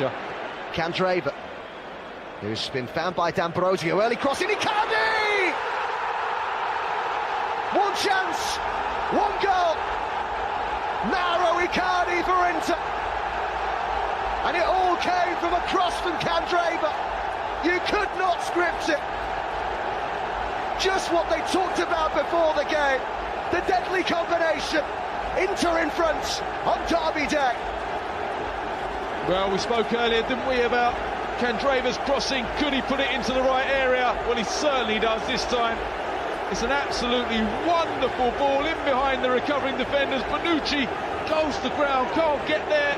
pressure. Candreva, who's been found by D'Ambrosio, early crossing, Icardi! One chance, one goal. Mauro Icardi for Inter. And it all came from a cross from Candreva. You could not script it. Just what they talked about before the game. The deadly combination. Inter in front on Derby Day. Well, we spoke earlier, didn't we, about Candreva's crossing. Could he put it into the right area? Well, he certainly does this time. It's an absolutely wonderful ball in behind the recovering defenders. Bonucci goes to the ground, can't get there,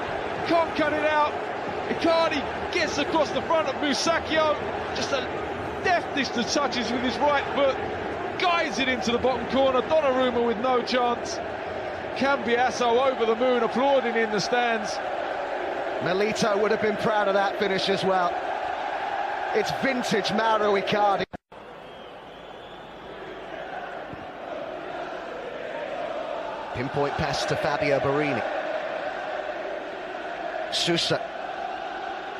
can't cut it out. Icardi gets across the front of Musacchio, just a deftness to touches with his right foot, guides it into the bottom corner. Donnarumma with no chance. Cambiasso over the moon, applauding in the stands. Milito would have been proud of that finish as well. It's vintage Mauro Icardi. Pinpoint pass to Fabio Borini. Sousa.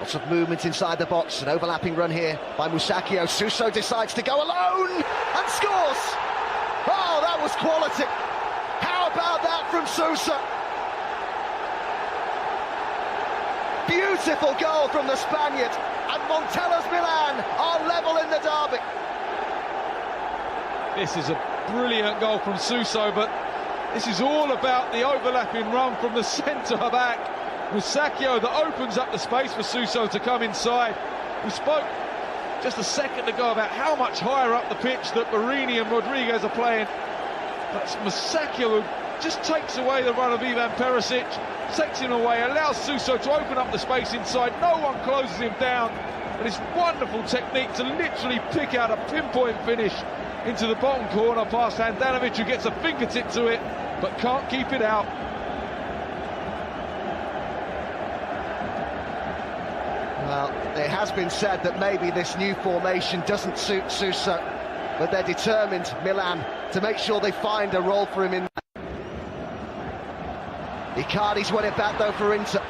Lots of movement inside the box. An overlapping run here by Musacchio. Suso decides to go alone and scores. Oh, that was quality. How about that from Sousa? Beautiful goal from the Spaniard. And Montella's Milan are level in the derby. This is a brilliant goal from Suso, but this is all about the overlapping run from the centre-back. Musacchio that opens up the space for Suso to come inside. We spoke just a second ago about how much higher up the pitch that Borini and Rodriguez are playing. But Musacchio just takes away the run of Ivan Perisic, takes him away, allows Suso to open up the space inside. No one closes him down. And it's wonderful technique to literally pick out a pinpoint finish into the bottom corner past Handanovic, who gets a fingertip to it, but can't keep it out. Well, it has been said that maybe this new formation doesn't suit Suso, but they're determined, Milan, to make sure they find a role for him in. Icardi's won it back though for Inter.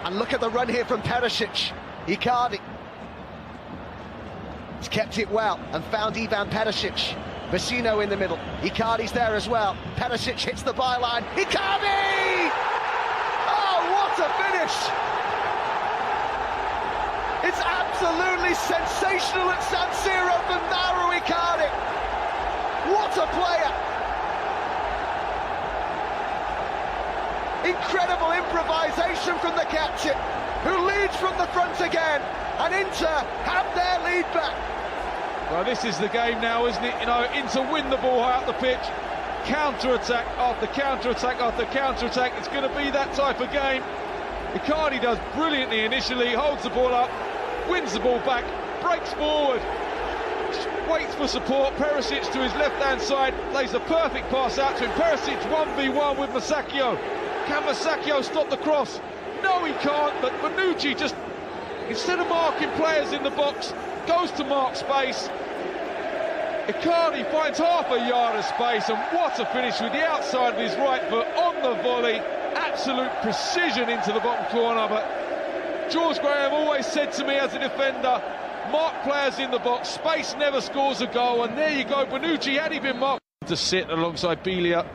And look at the run here from Perisic. Icardi. He's kept it well and found Ivan Perisic. Vecino in the middle. Icardi's there as well. Perisic hits the byline. Icardi! Oh, what a finish! It's absolutely sensational at San Siro for Mauro Icardi. What a player! Incredible improvisation from the captain, who leads from the front again, and Inter have their lead back. Well, this is the game now, isn't it? You know, Inter win the ball high up the pitch. Counter-attack after counter-attack after counter-attack. It's going to be that type of game. Icardi does brilliantly initially, holds the ball up, wins the ball back, breaks forward, just waits for support. Perisic to his left-hand side, plays a perfect pass out to him. Perisic 1v1 with Musacchio. Can Musacchio stop the cross? No, he can't, but Bonucci just, instead of marking players in the box, goes to mark space. Icardi finds half a yard of space, and what a finish with the outside of his right foot on the volley. Absolute precision into the bottom corner, but George Graham always said to me as a defender, mark players in the box, space never scores a goal, and there you go. Bonucci, had he been marked, to sit alongside Biglia.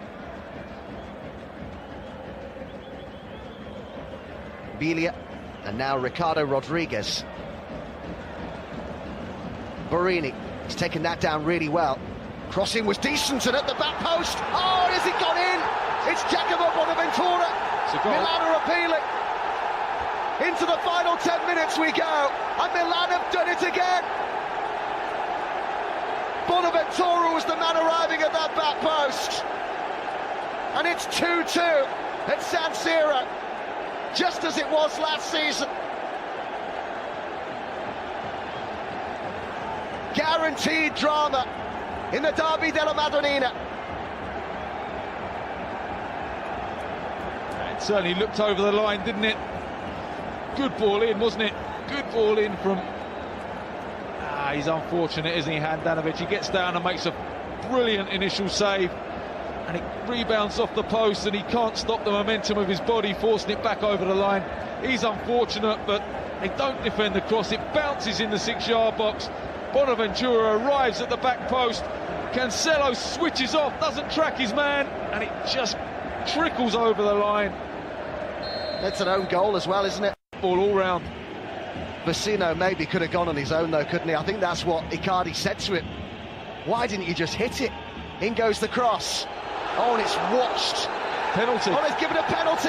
Biglia, and now Ricardo Rodriguez. Borini, he's taken that down really well. Crossing was decent, and at the back post, oh, has it gone in? It's Giacomo Bonaventura. Milan are appealing. Into the final 10 minutes we go, and Milan have done it again. Bonaventura was the man arriving at that back post. And it's 2-2 at San Siro, just as it was last season. Guaranteed drama in the Derby della Madonnina. It certainly looked over the line, didn't it? Good ball in, wasn't it? Good ball in from... he's unfortunate, isn't he, Handanovic? He gets down and makes a brilliant initial save, and it rebounds off the post, and he can't stop the momentum of his body, forcing it back over the line. He's unfortunate, but They don't defend the cross, it bounces in the 6-yard box. Bonaventura arrives at the back post. Cancelo switches off, doesn't track his man, and it just trickles over the line. That's an own goal as well, isn't it? All round. Vecino maybe could have gone on his own though, couldn't he? I think that's what Icardi said to him. Why didn't you just hit it? In goes the cross. Oh, and it's watched. Penalty. Oh, they've given a penalty.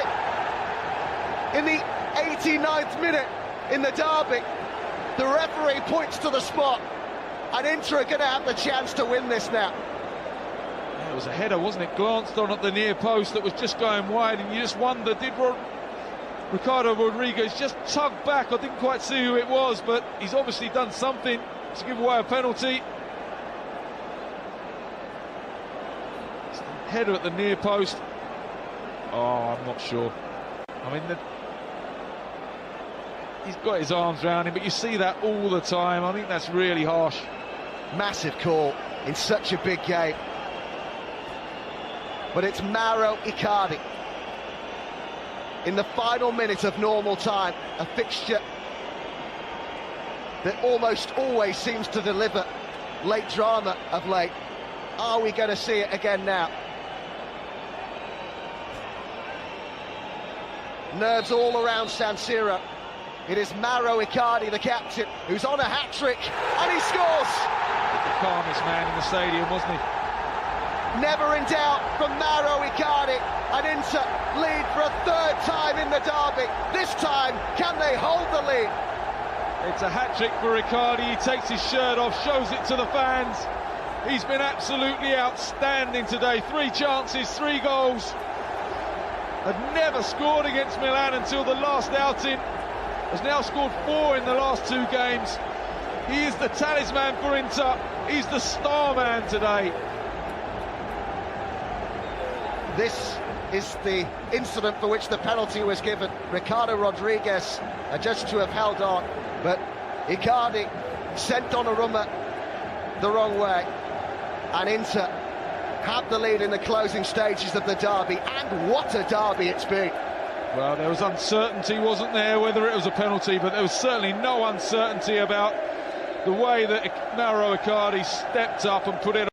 In the 89th minute in the derby, the referee points to the spot, and Inter are going to have the chance to win this now. Yeah, it was a header, wasn't it? Glanced on at the near post that was just going wide, and you just wonder, did Ricardo Rodriguez just tug back? I didn't quite see who it was, but he's obviously done something to give away a penalty. Header at the near post. Oh, I'm not sure. I mean, he's got his arms around him, but you see that all the time. I think that's really harsh. Massive call in such a big game. But it's Mauro Icardi. In the final minute of normal time, a fixture that almost always seems to deliver late drama of late. Are we going to see it again now? Nerves all around San Siro. It is Mauro Icardi, the captain, who's on a hat-trick, and he scores! The calmest man in the stadium, wasn't he? Never in doubt from Mauro Icardi, and Inter lead for a third time in the derby. This time, can they hold the lead? It's a hat-trick for Icardi. He takes his shirt off, shows it to the fans. He's been absolutely outstanding today. 3 chances, 3 goals. Had never scored against Milan until the last outing. Has now scored 4 in the last 2 games. He is the talisman for Inter. He's the star man today. This is the incident for which the penalty was given. Ricardo Rodriguez just to have held on, but Icardi sent Donnarumma the wrong way, and Inter have the lead in the closing stages of the derby, and what a derby it's been. Well, there was uncertainty, wasn't there, whether it was a penalty, but there was certainly no uncertainty about the way that Mauro Icardi stepped up and put it